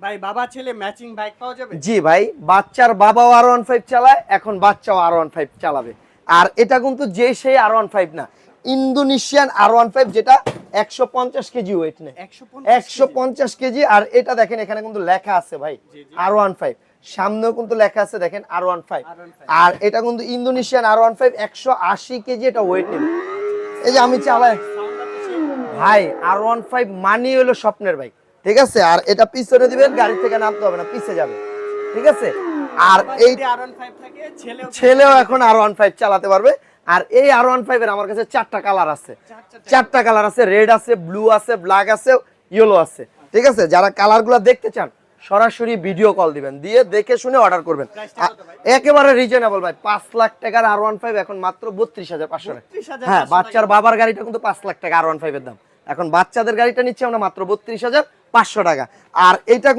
ভাই বাবা ছেলে ম্যাচিং বাইক পাওয়া যাবে? জি ভাই, বাচ্চার বাবাও R15 চালায়, এখন বাচ্চাও R15 চালাবে। আর এটা কিন্তু যে সেই R15 না, ইন্দোনেশিয়ান R15, যেটা 150 কেজি ওয়েট নেয়। 150 কেজি। আর এটা দেখেন এখানে কিন্তু লেখা আছে ভাই R15, সামনেও কিন্তু লেখা আছে দেখেন R15। আর এটা কিন্তু ইন্দোনেশিয়ান R15, 180 কেজি এটা ওয়েট নেবে। এই যে আমি চালাই ভাই, R15 মানি হলো স্বপ্নের বাইক, ঠিক আছে। আর এটা পিছনে দিবেন, গাড়ি থেকে নামতে হবে না, পিছে যাবে, ঠিক আছে। আর এই ছেলেও এখন R15 চালাতে পারবে। আর এই R15 এর আমার কাছে 4টা কালার আছে, 4টা কালার আছে, রেড আছে, ব্লু আছে, ব্ল্যাক আছে, ইয়েলো আছে, ঠিক আছে। যারা কালারগুলো দেখতে চান সরাসরি ভিডিও কল দিবেন, দিয়ে দেখে শুনে অর্ডার করবেন। একেবারে রিজনেবল ভাই, 5 লাখ টাকার R15 এখন মাত্র 32,500 টাকা। হ্যাঁ, বাচ্চার বাবার গাড়িটা কিন্তু 5 লাখ টাকা R15 এর দাম, এখন বাচ্চাদের গাড়িটা নিচ্ছে আমরা মাত্র 32,500 টাকা। আর এটা